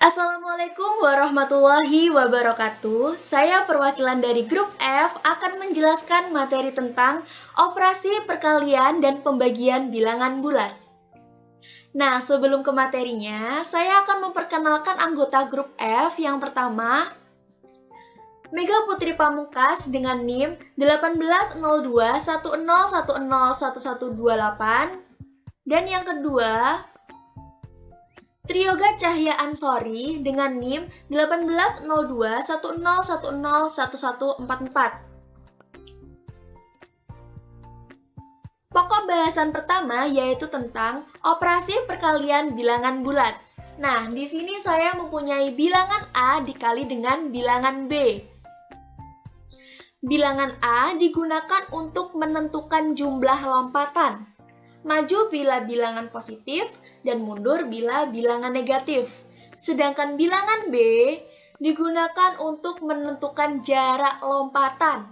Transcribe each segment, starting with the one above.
Assalamualaikum warahmatullahi wabarakatuh. Saya perwakilan dari grup F akan menjelaskan materi tentang operasi perkalian dan pembagian bilangan bulat. Nah, sebelum ke materinya, saya akan memperkenalkan anggota grup F yang pertama, Mega Putri Pamungkas dengan NIM 180210101128, dan yang kedua, Trioga Cahya Ansori dengan NIM 180210101144. Pokok bahasan pertama yaitu tentang operasi perkalian bilangan bulat. Nah, di sini saya mempunyai bilangan A dikali dengan bilangan B. Bilangan A digunakan untuk menentukan jumlah lompatan. Maju bila bilangan positif dan mundur bila bilangan negatif. Sedangkan bilangan B digunakan untuk menentukan jarak lompatan.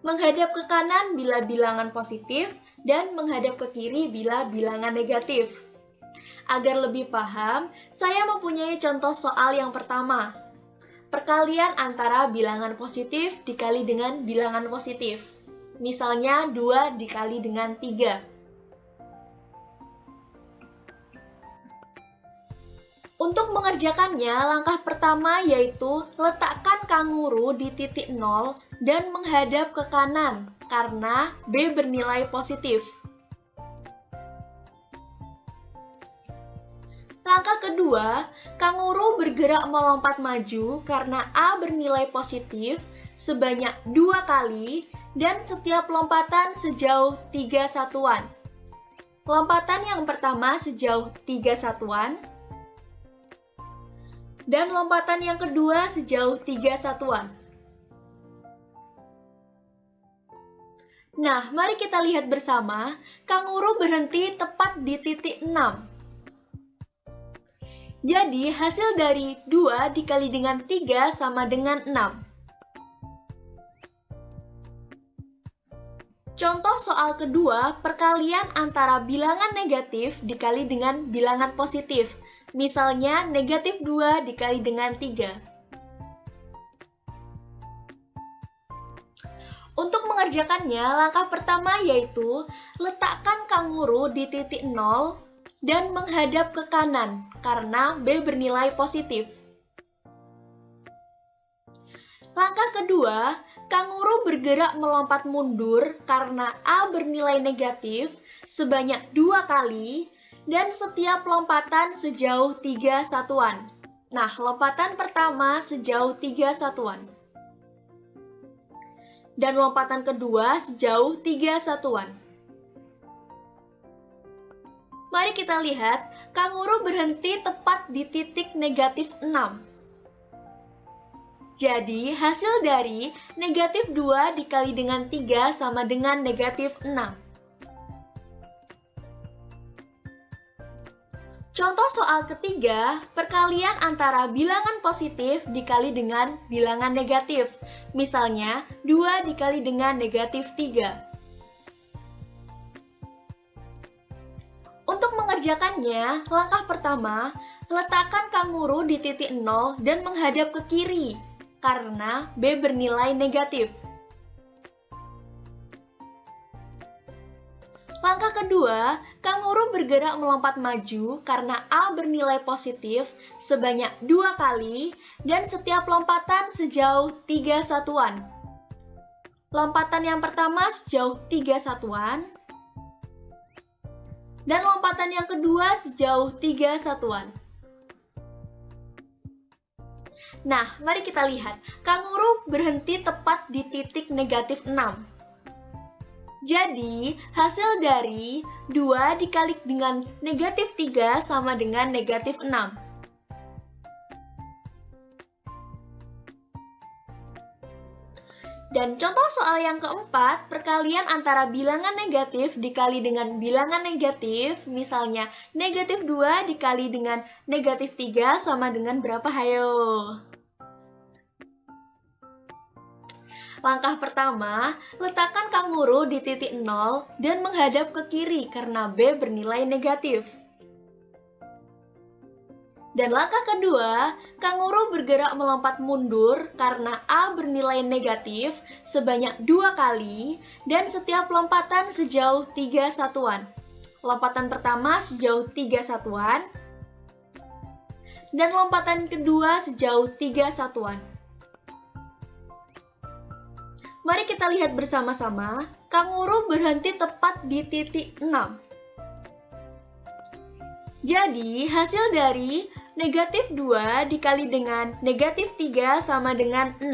Menghadap ke kanan bila bilangan positif dan menghadap ke kiri bila bilangan negatif. Agar lebih paham, saya mempunyai contoh soal yang pertama. Perkalian antara bilangan positif dikali dengan bilangan positif. Misalnya 2 dikali dengan 3. Untuk mengerjakannya, langkah pertama yaitu letakkan kanguru di titik 0 dan menghadap ke kanan karena B bernilai positif. Langkah kedua, kanguru bergerak melompat maju karena A bernilai positif sebanyak 2 kali dan setiap lompatan sejauh 3 satuan. Lompatan yang pertama sejauh 3 satuan, dan lompatan yang kedua sejauh 3 satuan. Nah, mari kita lihat bersama, kanguru berhenti tepat di titik 6. Jadi, hasil dari 2 dikali dengan 3 sama dengan 6. Contoh soal kedua, perkalian antara bilangan negatif dikali dengan bilangan positif. Misalnya, negatif 2 dikali dengan 3. Untuk mengerjakannya, langkah pertama yaitu letakkan kanguru di titik 0 dan menghadap ke kanan karena B bernilai positif. Langkah kedua, kanguru bergerak melompat mundur karena A bernilai negatif sebanyak 2 kali dan setiap lompatan sejauh 3 satuan. Nah, lompatan pertama sejauh 3 satuan. Dan lompatan kedua sejauh 3 satuan. Mari kita lihat, kanguru berhenti tepat di titik negatif 6. Jadi, hasil dari negatif 2 dikali dengan 3 sama dengan negatif 6. Contoh soal ketiga, perkalian antara bilangan positif dikali dengan bilangan negatif. Misalnya, 2 dikali dengan negatif 3. Untuk mengerjakannya, langkah pertama, letakkan kanguru di titik 0 dan menghadap ke kiri, karena B bernilai negatif. Langkah kedua, kanguru bergerak melompat maju karena A bernilai positif sebanyak 2 kali dan setiap lompatan sejauh 3 satuan. Lompatan yang pertama sejauh 3 satuan, dan lompatan yang kedua sejauh 3 satuan. Nah, mari kita lihat. Kanguru berhenti tepat di titik negatif 6. Jadi, hasil dari 2 dikali dengan negatif 3 sama dengan negatif 6. Dan contoh soal yang keempat, perkalian antara bilangan negatif dikali dengan bilangan negatif, misalnya negatif 2 dikali dengan negatif 3 sama dengan berapa? Hayo. Langkah pertama, letakkan kanguru di titik 0 dan menghadap ke kiri karena B bernilai negatif. Dan langkah kedua, kanguru bergerak melompat mundur karena A bernilai negatif sebanyak 2 kali dan setiap lompatan sejauh 3 satuan. Lompatan pertama sejauh 3 satuan dan lompatan kedua sejauh 3 satuan. Mari kita lihat bersama-sama, kanguru berhenti tepat di titik 6. Jadi, hasil dari negatif 2 dikali dengan negatif 3 sama dengan 6.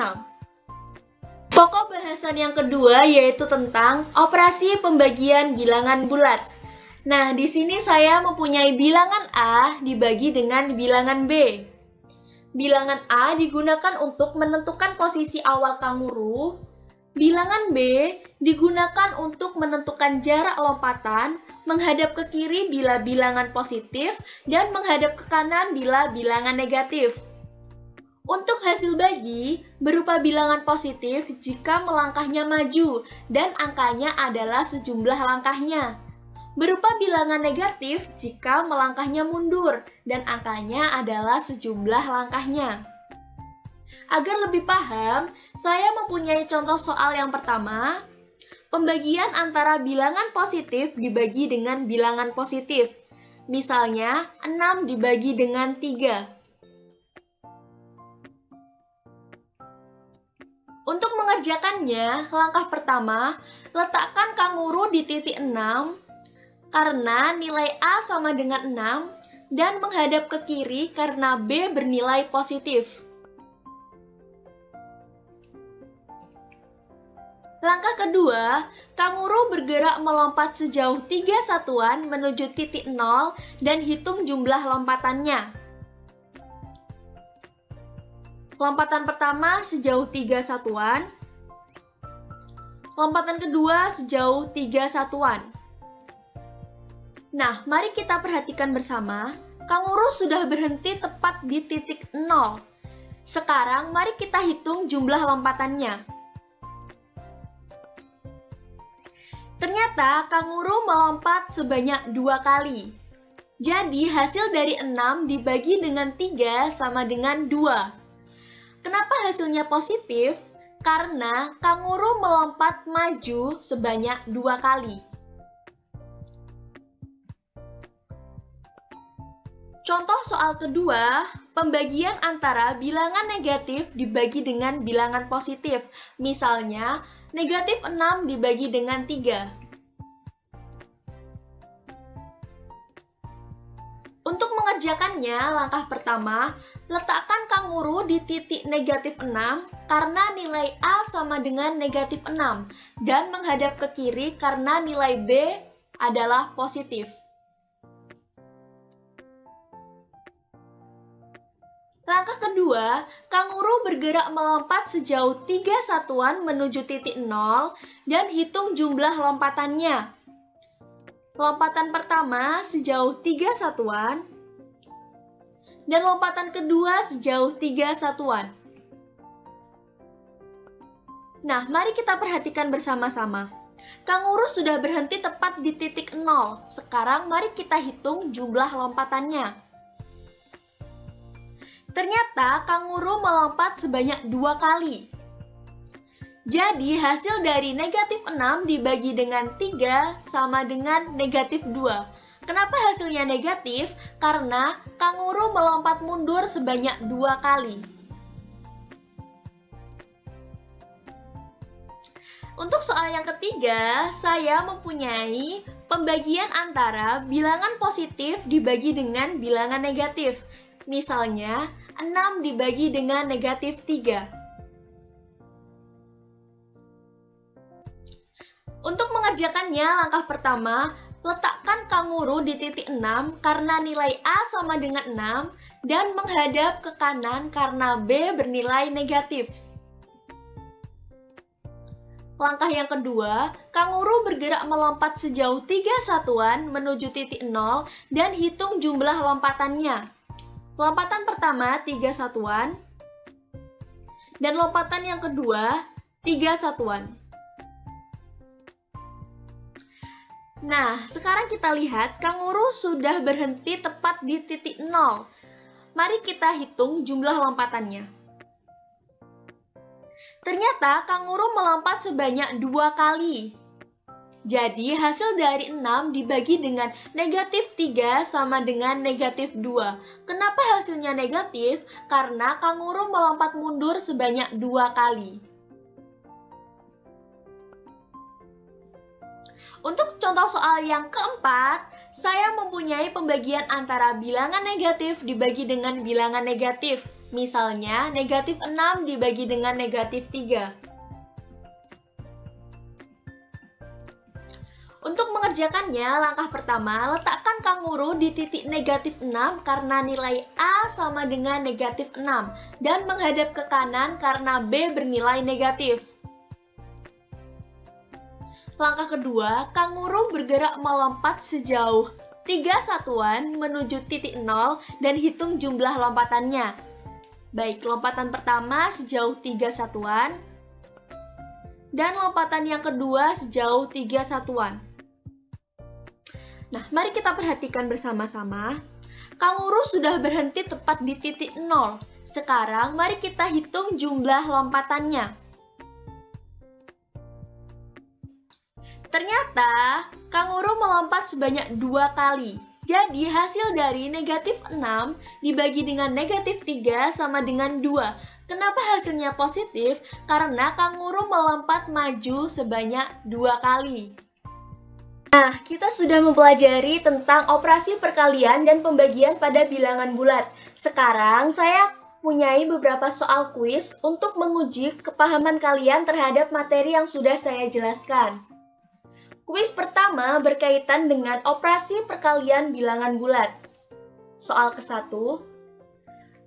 Pokok bahasan yang kedua yaitu tentang operasi pembagian bilangan bulat. Nah, di sini saya mempunyai bilangan A dibagi dengan bilangan B. Bilangan A digunakan untuk menentukan posisi awal kanguru. Bilangan B digunakan untuk menentukan jarak lompatan, menghadap ke kiri bila bilangan positif, dan menghadap ke kanan bila bilangan negatif. Untuk hasil bagi, berupa bilangan positif jika melangkahnya maju, dan angkanya adalah sejumlah langkahnya. Berupa bilangan negatif jika melangkahnya mundur, dan angkanya adalah sejumlah langkahnya. Agar lebih paham, saya mempunyai contoh soal yang pertama. Pembagian antara bilangan positif dibagi dengan bilangan positif. Misalnya, 6 dibagi dengan 3. Untuk mengerjakannya, langkah pertama, letakkan kanguru di titik 6 karena nilai A sama dengan 6 dan menghadap ke kiri karena B bernilai positif. Langkah kedua, kanguru bergerak melompat sejauh 3 satuan menuju titik 0 dan hitung jumlah lompatannya. Lompatan pertama sejauh 3 satuan. Lompatan kedua sejauh 3 satuan. Nah, mari kita perhatikan bersama, kanguru sudah berhenti tepat di titik 0. Sekarang mari kita hitung jumlah lompatannya. Ternyata kanguru melompat sebanyak 2 kali. Jadi hasil dari 6 dibagi dengan 3 sama dengan 2. Kenapa hasilnya positif? Karena kanguru melompat maju sebanyak 2 kali. Contoh soal kedua, pembagian antara bilangan negatif dibagi dengan bilangan positif. Misalnya, negatif 6 dibagi dengan 3. Untuk mengerjakannya, langkah pertama, letakkan kanguru di titik negatif 6 karena nilai A sama dengan negatif 6 dan menghadap ke kiri karena nilai B adalah positif. Langkah kedua, kanguru bergerak melompat sejauh 3 satuan menuju titik 0 dan hitung jumlah lompatannya. Lompatan pertama sejauh 3 satuan dan lompatan kedua sejauh 3 satuan. Nah, mari kita perhatikan bersama-sama. Kanguru sudah berhenti tepat di titik 0. Sekarang mari kita hitung jumlah lompatannya. Ternyata kanguru melompat sebanyak 2 kali. Jadi hasil dari negatif 6 dibagi dengan 3 sama dengan negatif 2. Kenapa hasilnya negatif? Karena kanguru melompat mundur sebanyak 2 kali. Untuk soal yang ketiga, saya mempunyai pembagian antara bilangan positif dibagi dengan bilangan negatif. Misalnya, 6 dibagi dengan negatif 3. Untuk mengerjakannya, langkah pertama, letakkan kanguru di titik 6 karena nilai A sama dengan 6 dan menghadap ke kanan karena B bernilai negatif. Langkah yang kedua, kanguru bergerak melompat sejauh 3 satuan menuju titik 0 dan hitung jumlah lompatannya. Lompatan pertama 3 satuan dan lompatan yang kedua 3 satuan. Nah, sekarang kita lihat kanguru sudah berhenti tepat di titik 0. Mari kita hitung jumlah lompatannya. Ternyata kanguru melompat sebanyak 2 kali. Jadi hasil dari 6 dibagi dengan negatif 3 sama dengan negatif 2. Kenapa hasilnya negatif? Karena kanguru melompat mundur sebanyak 2 kali. Untuk contoh soal yang keempat, saya mempunyai pembagian antara bilangan negatif dibagi dengan bilangan negatif. Misalnya, negatif 6 dibagi dengan negatif 3. Untuk mengerjakannya, langkah pertama, letakkan kanguru di titik negatif 6 karena nilai A sama dengan negatif 6 dan menghadap ke kanan karena B bernilai negatif. Langkah kedua, kanguru bergerak melompat sejauh 3 satuan menuju titik 0 dan hitung jumlah lompatannya. Baik, lompatan pertama sejauh 3 satuan dan lompatan yang kedua sejauh 3 satuan. Nah, mari kita perhatikan bersama-sama. Kanguru sudah berhenti tepat di titik 0. Sekarang, mari kita hitung jumlah lompatannya. Ternyata, kanguru melompat sebanyak 2 kali. Jadi, hasil dari negatif 6 dibagi dengan negatif 3 sama dengan 2. Kenapa hasilnya positif? Karena kanguru melompat maju sebanyak 2 kali. Nah, kita sudah mempelajari tentang operasi perkalian dan pembagian pada bilangan bulat. Sekarang, saya punyai beberapa soal kuis untuk menguji kepahaman kalian terhadap materi yang sudah saya jelaskan. Kuis pertama berkaitan dengan operasi perkalian bilangan bulat. Soal ke-1.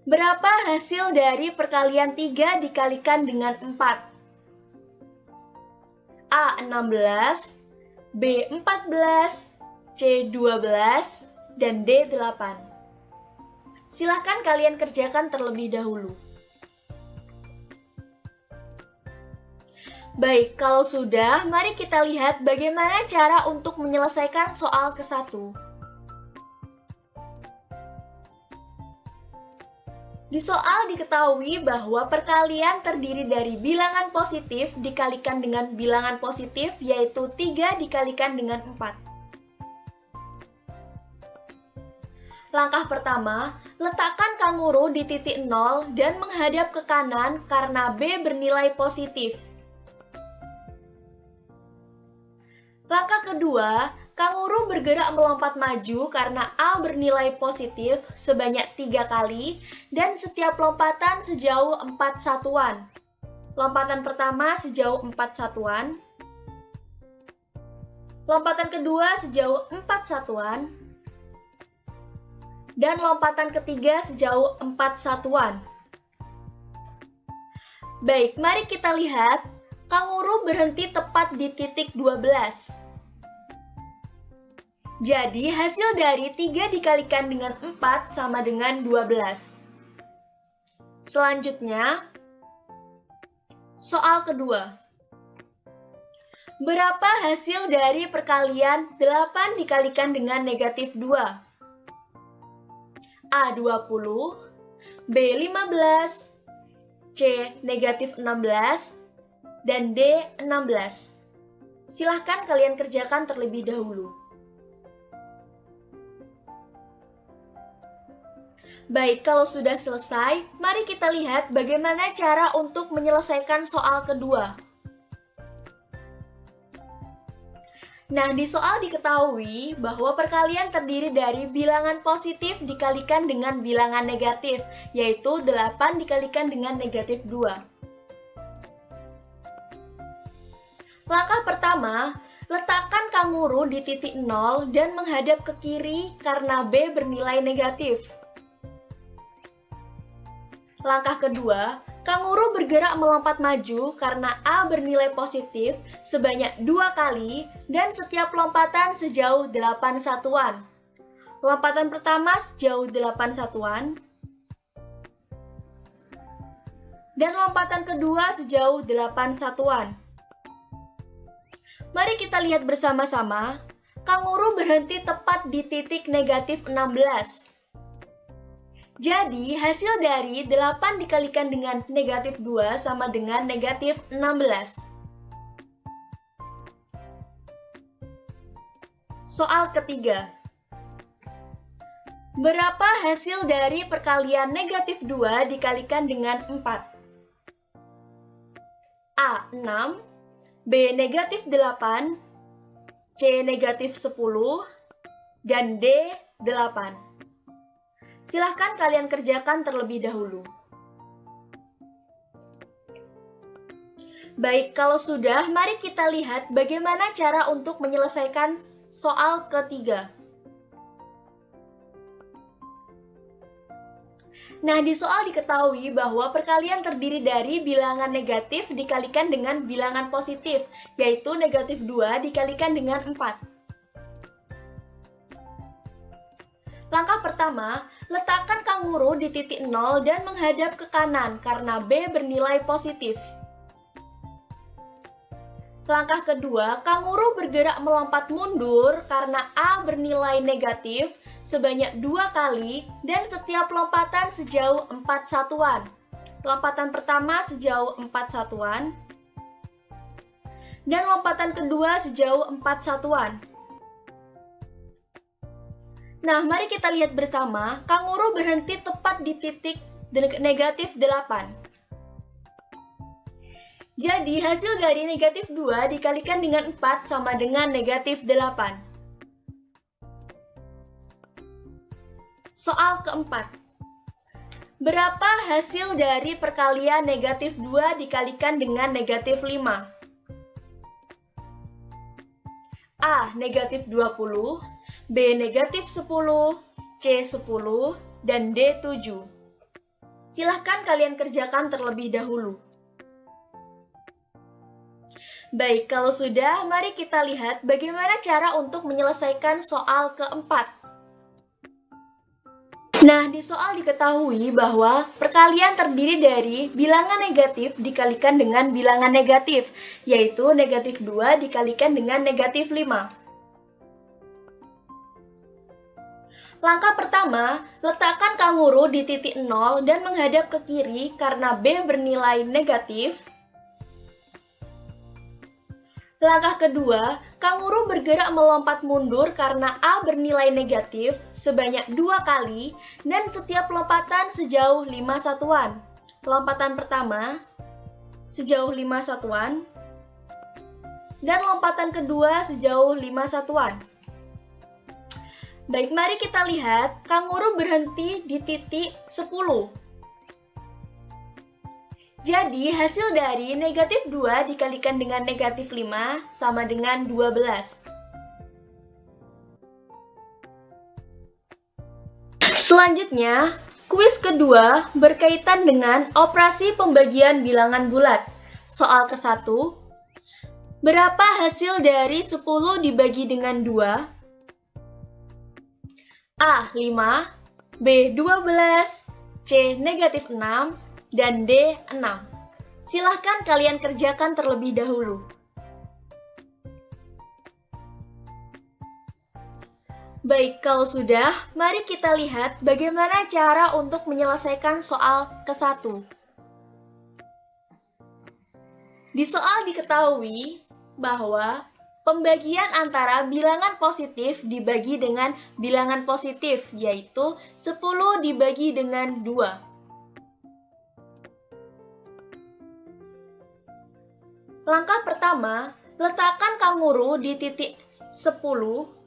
Berapa hasil dari perkalian 3 dikalikan dengan 4? A. 16, B. 14, C. 12, dan D. 8. Silahkan kalian kerjakan terlebih dahulu. Baik, kalau sudah, mari kita lihat bagaimana cara untuk menyelesaikan soal ke-1. Di soal diketahui bahwa perkalian terdiri dari bilangan positif dikalikan dengan bilangan positif, yaitu 3 dikalikan dengan 4. Langkah pertama, letakkan kanguru di titik 0 dan menghadap ke kanan karena B bernilai positif. Langkah kedua, kanguru bergerak melompat maju karena A bernilai positif sebanyak 3 kali dan setiap lompatan sejauh 4 satuan. Lompatan pertama sejauh 4 satuan. Lompatan kedua sejauh 4 satuan. Dan lompatan ketiga sejauh 4 satuan. Baik, mari kita lihat. Kanguru berhenti tepat di titik 12. Jadi, hasil dari 3 dikalikan dengan 4 sama dengan 12. Selanjutnya, soal kedua. Berapa hasil dari perkalian 8 dikalikan dengan negatif 2? A. 20, B. 15, C. Negatif 16, dan D. 16. Silahkan kalian kerjakan terlebih dahulu. Baik, kalau sudah selesai, mari kita lihat bagaimana cara untuk menyelesaikan soal kedua. Nah, di soal diketahui bahwa perkalian terdiri dari bilangan positif dikalikan dengan bilangan negatif, yaitu 8 dikalikan dengan negatif 2. Langkah pertama, letakkan kanguru di titik 0 dan menghadap ke kiri karena B bernilai negatif. Langkah kedua, kanguru bergerak melompat maju karena A bernilai positif sebanyak 2 kali dan setiap lompatan sejauh 8 satuan. Lompatan pertama sejauh 8 satuan. Dan lompatan kedua sejauh 8 satuan. Mari kita lihat bersama-sama, kanguru berhenti tepat di titik negatif 16. Jadi, hasil dari 8 dikalikan dengan negatif 2 sama dengan negatif 16. Soal ketiga. Berapa hasil dari perkalian negatif 2 dikalikan dengan 4? A. 6, B. Negatif 8, C. Negatif 10, dan D. 8. Silahkan kalian kerjakan terlebih dahulu. Baik, kalau sudah, mari kita lihat bagaimana cara untuk menyelesaikan soal ketiga. Nah, di soal diketahui bahwa perkalian terdiri dari bilangan negatif dikalikan dengan bilangan positif, yaitu negatif 2 dikalikan dengan 4. Langkah pertama, letakkan kanguru di titik 0 dan menghadap ke kanan karena B bernilai positif. Langkah kedua, kanguru bergerak melompat mundur karena A bernilai negatif sebanyak 2 kali dan setiap lompatan sejauh 4 satuan. Lompatan pertama sejauh 4 satuan dan lompatan kedua sejauh 4 satuan. Nah, mari kita lihat bersama, kanguru berhenti tepat di titik negatif 8. Jadi, hasil dari negatif 2 dikalikan dengan 4 sama dengan negatif 8. Soal keempat. Berapa hasil dari perkalian negatif 2 dikalikan dengan negatif 5? A. Negatif 20, B. Negatif 10, C. 10, dan D. 7. Silahkan kalian kerjakan terlebih dahulu. Baik, kalau sudah, mari kita lihat bagaimana cara untuk menyelesaikan soal keempat. Nah, di soal diketahui bahwa perkalian terdiri dari bilangan negatif dikalikan dengan bilangan negatif, yaitu negatif 2 dikalikan dengan negatif 5. Langkah pertama, letakkan kanguru di titik 0 dan menghadap ke kiri karena B bernilai negatif. Langkah kedua, kanguru bergerak melompat mundur karena A bernilai negatif sebanyak 2 kali dan setiap lompatan sejauh 5 satuan. Lompatan pertama sejauh 5 satuan dan lompatan kedua sejauh 5 satuan. Baik, mari kita lihat kanguru berhenti di titik 10. Jadi, hasil dari negatif 2 dikalikan dengan negatif 5 sama dengan 12. Selanjutnya, kuis kedua berkaitan dengan operasi pembagian bilangan bulat. Soal ke-1, berapa hasil dari 10 dibagi dengan 2? A. 5, B. 12, C. Negatif 6, dan D. 6. Silahkan kalian kerjakan terlebih dahulu. Baik, kalau sudah, mari kita lihat bagaimana cara untuk menyelesaikan soal ke-1. Di soal diketahui bahwa pembagian antara bilangan positif dibagi dengan bilangan positif, yaitu 10 dibagi dengan 2. Langkah pertama, letakkan kanguru di titik 10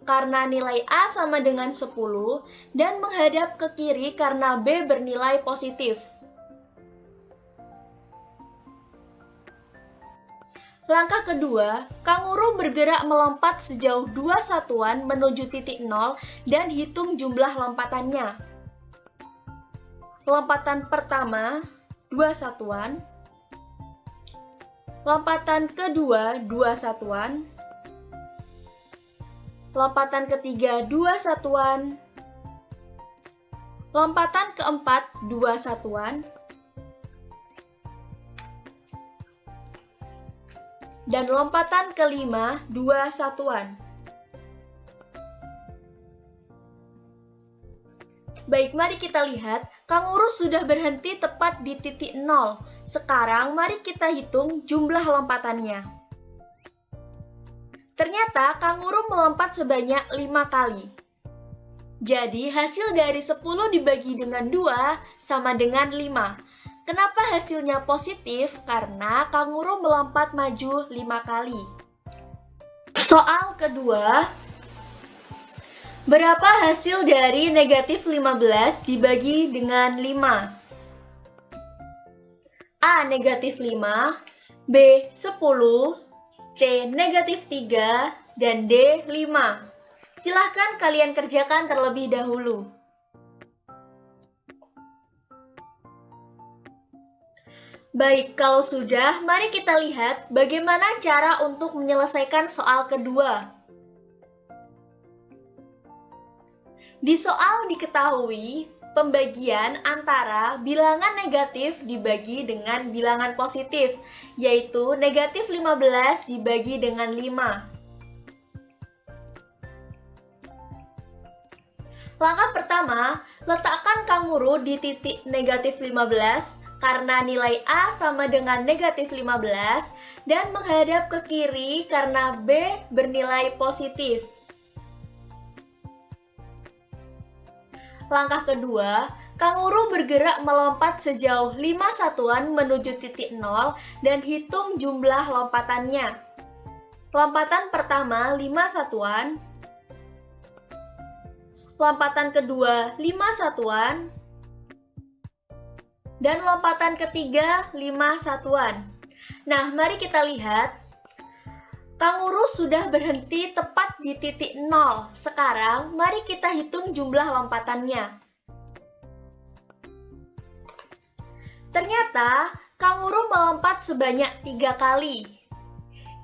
karena nilai A sama dengan 10 dan menghadap ke kiri karena B bernilai positif. Langkah kedua, kanguru bergerak melompat sejauh 2 satuan menuju titik 0 dan hitung jumlah lompatannya. Lompatan pertama, 2 satuan. Lompatan kedua, 2 satuan. Lompatan ketiga, 2 satuan. Lompatan keempat, 2 satuan. Dan lompatan kelima, 2 satuan. Baik, mari kita lihat Kanguru sudah berhenti tepat di titik 0. Sekarang mari kita hitung jumlah lompatannya. Ternyata kanguru melompat sebanyak 5 kali. Jadi hasil dari 10 dibagi dengan 2 sama dengan 5. Kenapa hasilnya positif? Karena kanguru melompat maju 5 kali. Soal kedua, berapa hasil dari negatif 15 dibagi dengan 5? A. Negatif 5, B. 10, C. Negatif 3, dan D. 5. Silahkan kalian kerjakan terlebih dahulu. Baik, kalau sudah, mari kita lihat bagaimana cara untuk menyelesaikan soal kedua. Di soal diketahui pembagian antara bilangan negatif dibagi dengan bilangan positif, yaitu negatif 15 dibagi dengan 5. Langkah pertama, letakkan kanguru di titik negatif 15 karena nilai A sama dengan negatif 15 dan menghadap ke kiri karena B bernilai positif. Langkah kedua, kanguru bergerak melompat sejauh 5 satuan menuju titik 0 dan hitung jumlah lompatannya. Lompatan pertama 5 satuan, lompatan kedua 5 satuan, dan lompatan ketiga 5 satuan. Nah, mari kita lihat. Kanguru sudah berhenti tepat di titik 0. Sekarang, mari kita hitung jumlah lompatannya. Ternyata, kanguru melompat sebanyak 3 kali.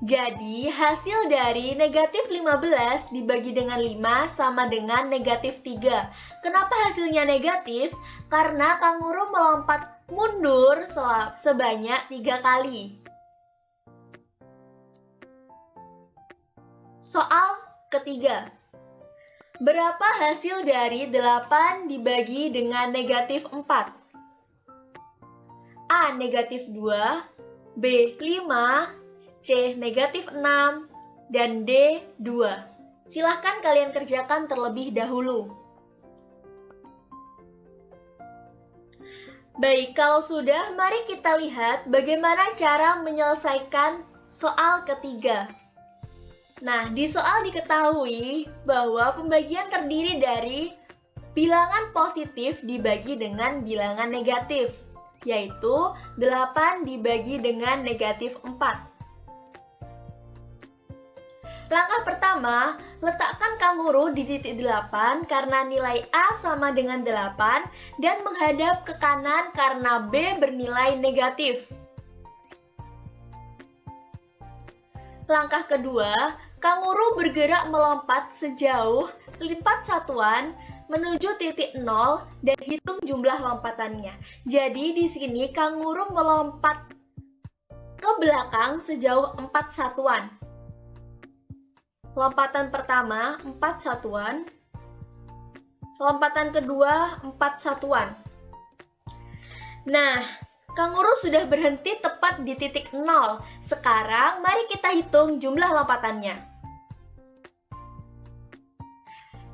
Jadi, hasil dari negatif 15 dibagi dengan 5 sama dengan negatif 3. Kenapa hasilnya negatif? Karena kanguru melompat mundur sebanyak 3 kali. Soal ketiga. Berapa hasil dari 8 dibagi dengan negatif 4? A. Negatif 2, B. 5, C. Negatif 6, dan D. 2. Silahkan kalian kerjakan terlebih dahulu. Baik, kalau sudah, mari kita lihat bagaimana cara menyelesaikan soal ketiga. Nah, di soal diketahui bahwa pembagian terdiri dari bilangan positif dibagi dengan bilangan negatif, yaitu 8 dibagi dengan negatif 4. Langkah pertama, letakkan kanguru di titik 8 karena nilai A sama dengan 8 dan menghadap ke kanan karena B bernilai negatif. Langkah kedua, kanguru bergerak melompat sejauh 4 satuan menuju titik 0 dan hitung jumlah lompatannya. Jadi di sini kanguru melompat ke belakang sejauh 4 satuan. Lompatan pertama 4 satuan. Lompatan kedua 4 satuan. Nah, kanguru sudah berhenti tepat di titik 0. Sekarang mari kita hitung jumlah lompatannya.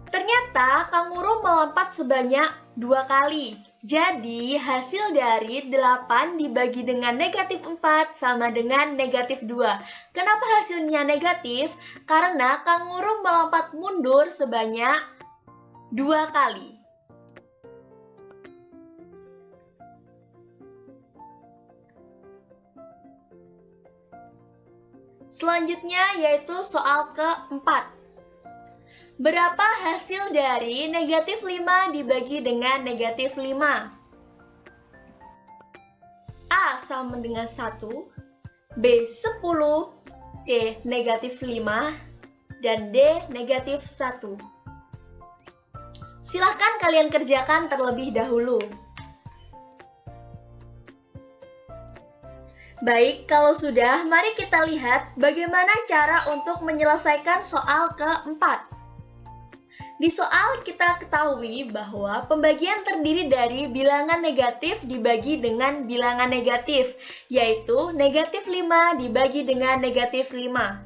Ternyata kanguru melompat sebanyak 2 kali. Jadi hasil dari 8 dibagi dengan negatif 4 sama dengan negatif 2. Kenapa hasilnya negatif? Karena kanguru melompat mundur sebanyak 2 kali. Selanjutnya yaitu soal keempat. Berapa hasil dari negatif 5 dibagi dengan negatif 5? A sama dengan 1, B 10, C negatif 5, dan D negatif 1. Silahkan kalian kerjakan terlebih dahulu. Baik, kalau sudah, mari kita lihat bagaimana cara untuk menyelesaikan soal keempat. Di soal kita ketahui bahwa pembagian terdiri dari bilangan negatif dibagi dengan bilangan negatif, yaitu negatif 5 dibagi dengan negatif 5.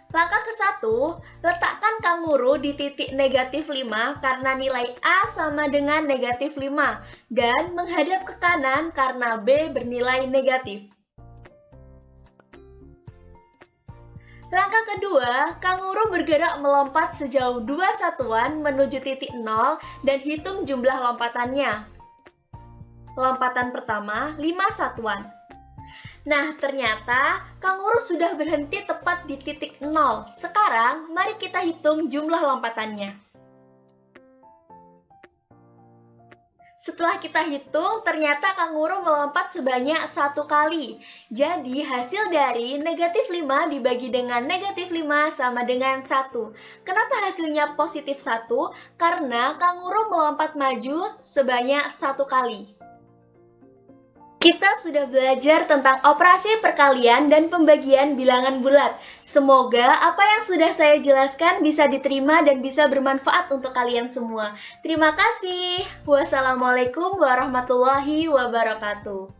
Langkah ke-1, letakkan kanguru di titik negatif 5 karena nilai A sama dengan negatif 5 dan menghadap ke kanan karena B bernilai negatif. Langkah kedua, kanguru bergerak melompat sejauh 2 satuan menuju titik 0 dan hitung jumlah lompatannya. Lompatan pertama, 5 satuan. Nah, ternyata kanguru sudah berhenti tepat di titik 0. Sekarang, mari kita hitung jumlah lompatannya. Setelah kita hitung, ternyata kanguru melompat sebanyak 1 kali. Jadi, hasil dari negatif 5 dibagi dengan negatif 5 sama dengan 1. Kenapa hasilnya positif 1? Karena kanguru melompat maju sebanyak 1 kali. Kita sudah belajar tentang operasi perkalian dan pembagian bilangan bulat. Semoga apa yang sudah saya jelaskan bisa diterima dan bisa bermanfaat untuk kalian semua. Terima kasih. Wassalamualaikum warahmatullahi wabarakatuh.